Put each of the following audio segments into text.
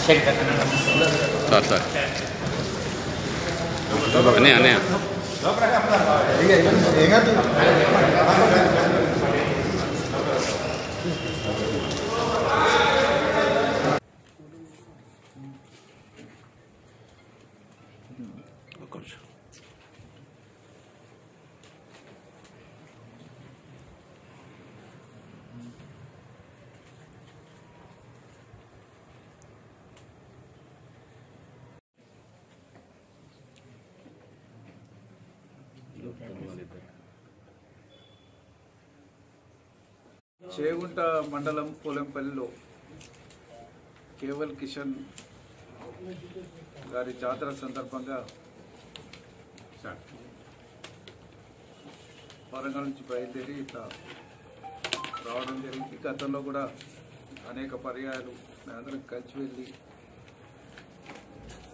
Sir అన్నయ్య చేగుంట మండలం పోలంపల్లిలో కేవల్ కిషన్ గారి జాతర సందర్భంగా వరంగల్ నుంచి బయలుదేరి ఇట్లా రావడం జరిగింది. గతంలో కూడా అనేక పర్యాయాలు మేమందరం కలిసి వెళ్ళి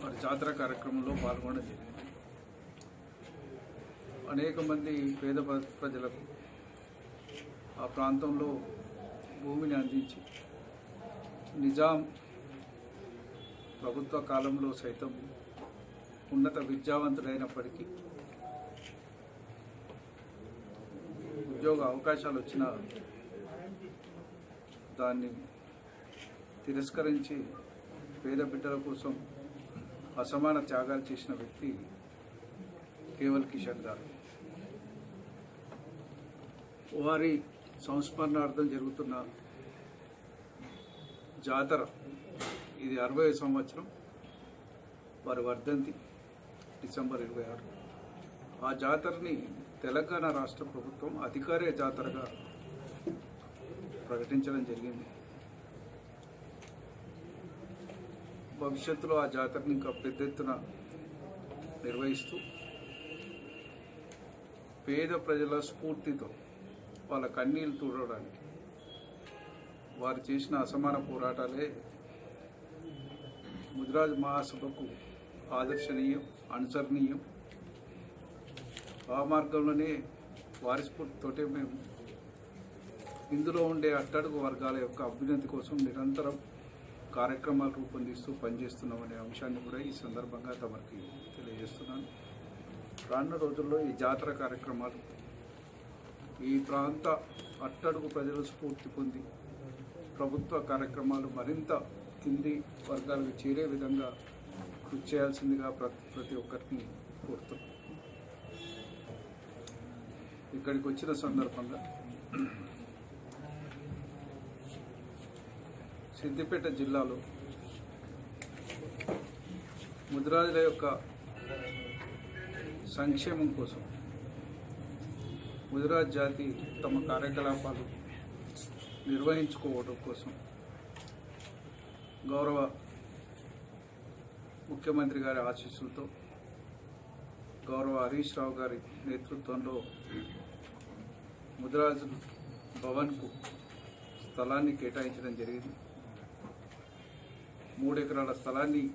వారి జాతర కార్యక్రమంలో పాల్గొనడం జరిగింది. అనేక మంది పేద ప్రజలకు ఆ ప్రాంతంలో భూమిని అందించి నిజాం ప్రభుత్వ కాలంలో సైతం ఉన్నత విద్యావంతుడైనప్పటికీ ఉద్యోగ అవకాశాలు వచ్చినా దాన్ని తిరస్కరించి పేద బిడ్డల కోసం అసమాన త్యాగాలు చేసిన వ్యక్తి కేవల్ కిషన్ గారు. వారి సంస్మరణార్థం జరుగుతున్న జాతర ఇది 60వ సంవత్సరం. వారి వర్ధంతి డిసెంబర్ 26. ఆ జాతరని తెలంగాణ రాష్ట్ర ప్రభుత్వం అధికారిక జాతరగా ప్రకటించడం జరిగింది. భవిష్యత్తులో ఆ జాతరని ఇంకా పెద్ద ఎత్తున నిర్వహిస్తూ పేద ప్రజల స్ఫూర్తితో వాళ్ళ కన్నీళ్లు తుడవడానికి వారు చేసిన అసమాన పోరాటాలే ముదిరాజ్ మహాసభకు ఆదర్శనీయం, అనుసరణీయం. ఆ మార్గంలోనే వారి స్ఫూర్తితోటే మేము ఇందులో ఉండే అట్టడుగు వర్గాల యొక్క అభ్యున్నతి కోసం నిరంతరం కార్యక్రమాలు రూపొందిస్తూ పనిచేస్తున్నామనే అంశాన్ని కూడా ఈ సందర్భంగా తమకి తెలియజేస్తున్నాను. రానున్న రోజుల్లో ఈ జాతర కార్యక్రమాలు ఈ ప్రాంత అట్టడుగు ప్రజలు స్ఫూర్తి పొంది ప్రభుత్వ కార్యక్రమాలు మరింత కింది వర్గాలకు చేరే విధంగా కృషి చేయాల్సిందిగా ప్రతి ఒక్కరిని కోరుతున్నాం. ఇక్కడికి వచ్చిన సందర్భంగా సిద్దిపేట జిల్లాలో ముదిరాజుల యొక్క సంక్షేమం కోసం ముదిరాజ్ జాతి తమ కార్యకలాపాలు నిర్వహించుకోవడం కోసం గౌరవ ముఖ్యమంత్రి గారి ఆశీస్సులతో గౌరవ హరీష్ రావు గారి నేతృత్వంలో ముదిరాజ్ భవన్కు స్థలాన్ని కేటాయించడం జరిగింది. 3 ఎకరాల స్థలాన్ని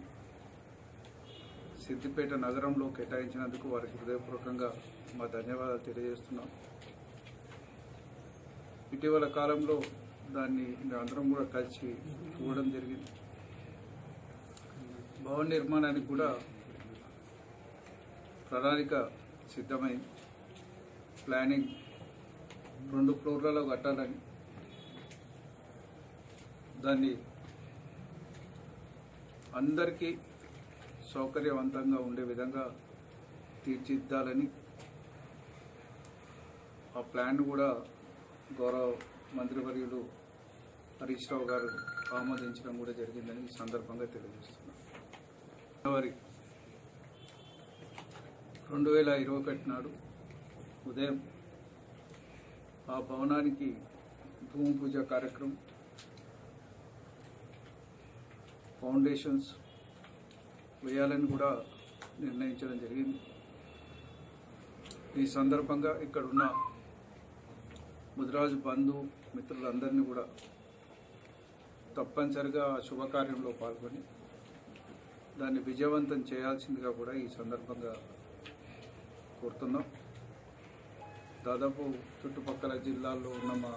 సిద్దిపేట నగరంలో కేటాయించినందుకు వారికి హృదయపూర్వకంగా మా ధన్యవాదాలు తెలియజేస్తున్నాం. ఇటీవల కాలంలో దాన్ని మేమందరం కూడా కలిసి చూడడం జరిగింది. భవన నిర్మాణానికి కూడా ప్రణాళిక సిద్ధమైంది. ప్లానింగ్ 2 ఫ్లోర్లలో కట్టాలని, దాన్ని అందరికీ సౌకర్యవంతంగా ఉండే విధంగా తీర్చిదిద్దాలని ఆ ప్లాన్ కూడా గౌరవ మంత్రివర్యులు హరీష్ రావు గారు ఆమోదించడం కూడా జరిగిందని ఈ సందర్భంగా తెలియజేస్తున్నాను. జనవరి 2021 నాడు ఉదయం ఆ భవనానికి భూమి పూజ కార్యక్రమం, ఫౌండేషన్స్ వేయాలని కూడా నిర్ణయించడం జరిగింది. ఈ సందర్భంగా ఇక్కడున్న ముదిరాజు బంధు మిత్రులందరినీ కూడా తప్పనిసరిగా శుభకార్యంలో పాల్గొని దాన్ని విజయవంతం చేయాల్సిందిగా కూడా ఈ సందర్భంగా కోరుతున్నాం. దాదాపు చుట్టుపక్కల జిల్లాల్లో ఉన్న మా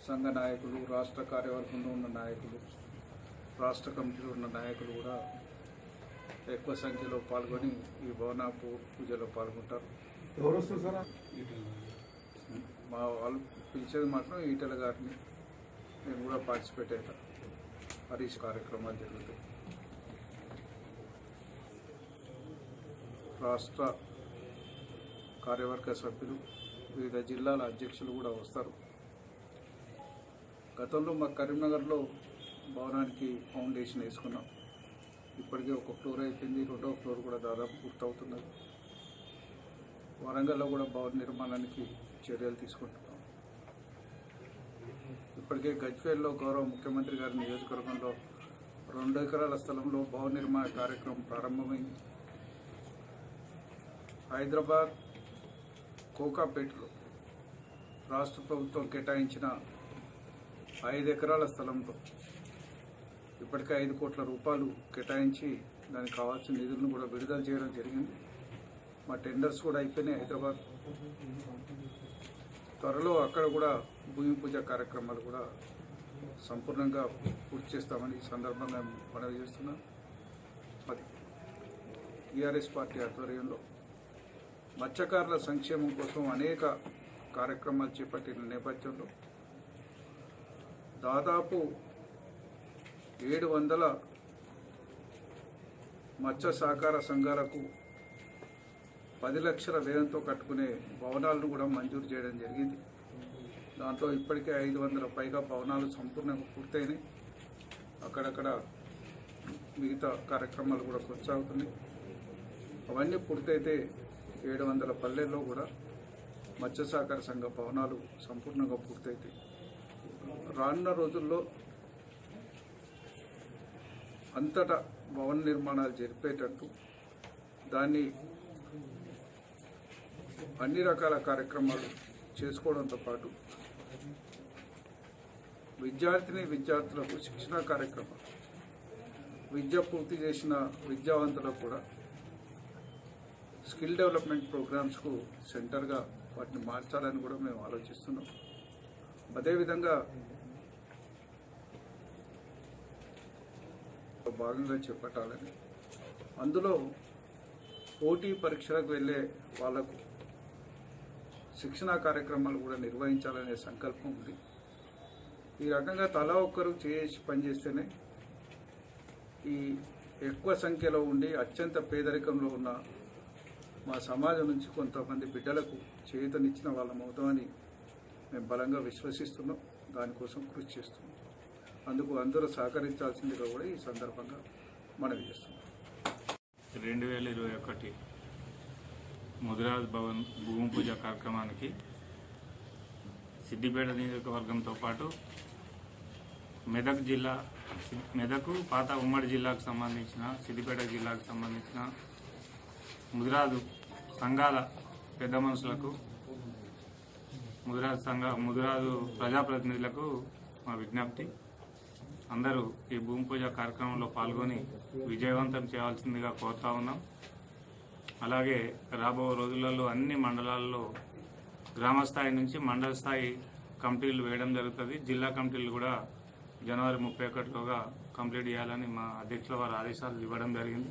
సంఘ నాయకులు, రాష్ట్ర కార్యవర్గంలో ఉన్న నాయకులు, రాష్ట్ర కమిటీలో ఉన్న నాయకులు కూడా ఎక్కువ సంఖ్యలో పాల్గొని ఈ భవన పూజలో పాల్గొంటారు. ఎవరు వస్తారు సార్? మా వాళ్ళు పిలిచేది మాత్రం ఈటెల గారిని. నేను కూడా పార్టిసిపేట్ అవుతా. హరీష్ కార్యక్రమాలు జరుగుతాయి. రాష్ట్ర కార్యవర్గ సభ్యులు, వివిధ జిల్లాల అధ్యక్షులు కూడా వస్తారు. గతంలో మా కరీంనగర్లో భవనానికి ఫౌండేషన్ వేసుకున్నాం. ఇప్పటికే ఒక ఫ్లోర్ అయిపోయింది, రెండవ ఫ్లోర్ కూడా దాదాపు పూర్తవుతున్నది. వరంగల్లో కూడా భవన నిర్మాణానికి చర్యలు తీసుకుంటున్నాం. ఇప్పటికే గజ్వేల్లో గౌరవ ముఖ్యమంత్రి గారి నియోజకవర్గంలో 2 ఎకరాల స్థలంలో భవన నిర్మాణ కార్యక్రమం ప్రారంభమైంది. హైదరాబాద్ కోకాపేటలో రాష్ట్ర ప్రభుత్వం కేటాయించిన 5 ఎకరాల స్థలంలో ఇప్పటికే 5 కోట్ల రూపాయలు కేటాయించి దానికి కావాల్సిన నిధులను కూడా విడుదల చేయడం జరిగింది. మా టెండర్స్ కూడా అయిపోయినాయి. హైదరాబాద్ త్వరలో అక్కడ కూడా భూమి పూజ కార్యక్రమాలు కూడా సంపూర్ణంగా పూర్తి చేస్తామని ఈ సందర్భంగా మనవి చేస్తున్నాం. టీఆర్ఎస్ పార్టీ ఆధ్వర్యంలో మత్స్యకారుల సంక్షేమం కోసం అనేక కార్యక్రమాలు చేపట్టిన నేపథ్యంలో దాదాపు 700 మత్స్య సహకార సంఘాలకు 10 లక్షల వ్యయంతో కట్టుకునే భవనాలను కూడా మంజూరు చేయడం జరిగింది. దాంట్లో ఇప్పటికే 500 పైగా భవనాలు సంపూర్ణంగా పూర్తయినాయి. అక్కడక్కడ మిగతా కార్యక్రమాలు కూడా కొనసాగుతున్నాయి. అవన్నీ పూర్తయితే 700 పల్లెల్లో కూడా మత్స్య సహకార సంఘ భవనాలు సంపూర్ణంగా పూర్తయితాయి. రానున్న రోజుల్లో అంతటా భవన నిర్మాణాలు జరిపేటట్టు దాన్ని అన్ని రకాల కార్యక్రమాలు చేసుకోవడంతో పాటు విద్యార్థులకు శిక్షణా కార్యక్రమాలు, విద్య పూర్తి చేసిన విద్యావంతులకు కూడా స్కిల్ డెవలప్మెంట్ ప్రోగ్రామ్స్కు సెంటర్గా వాటిని మార్చాలని కూడా మేము ఆలోచిస్తున్నాం. అదేవిధంగా భాగంగా చేపట్టాలని, అందులో పోటీ పరీక్షలకు వెళ్ళే వాళ్లకు శిక్షణా కార్యక్రమాలు కూడా నిర్వహించాలనే సంకల్పం ఉంది. ఈ రకంగా తలా ఒక్కరు చేసి పనిచేస్తేనే ఈ ఎక్కువ సంఖ్యలో ఉండి అత్యంత పేదరికంలో ఉన్న మా సమాజం నుంచి కొంతమంది బిడ్డలకు చేయూతనిచ్చిన వాళ్ళం అవుతామని మేము బలంగా విశ్వసిస్తున్నాం. దానికోసం కృషి చేస్తున్నాం. అందుకు అందరూ సహకరించాల్సిందిగా కూడా ఈ సందర్భంగా మనవి చేస్తున్నాం. 2021 ముదిరాజ్ భవన్ భూమి పూజ కార్యక్రమానికి సిద్దిపేట నియోజకవర్గంతో పాటు మెదక్ పాత ఉమ్మడి జిల్లాకు సంబంధించిన సిద్దిపేట జిల్లాకు సంబంధించిన ముదిరాజు సంఘాల పెద్ద మనుషులకు, ముదిరాజు ప్రజాప్రతినిధులకు మా విజ్ఞప్తి, అందరూ ఈ భూమి పూజ కార్యక్రమంలో పాల్గొని విజయవంతం చేయాల్సిందిగా కోరుతా ఉన్నాం. అలాగే రాబో రోజులలో అన్ని మండలాల్లో గ్రామ స్థాయి నుంచి మండల స్థాయి కమిటీలు వేయడం జరుగుతుంది. జిల్లా కమిటీలు కూడా జనవరి 31లోగా కంప్లీట్ చేయాలని మా అధ్యక్షుల వారి ఆదేశాలు ఇవ్వడం జరిగింది.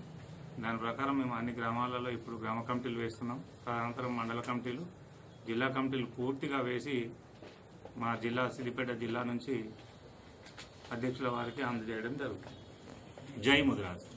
దాని ప్రకారం మేము అన్ని గ్రామాలలో ఇప్పుడు గ్రామ కమిటీలు వేస్తున్నాం. తదనంతరం మండల కమిటీలు, జిల్లా కమిటీలు పూర్తిగా వేసి మా జిల్లా సిద్దిపేట జిల్లా నుంచి అధ్యక్షుల వారికి అందజేయడం జరుగుతుంది. జై ముదిరాజ్.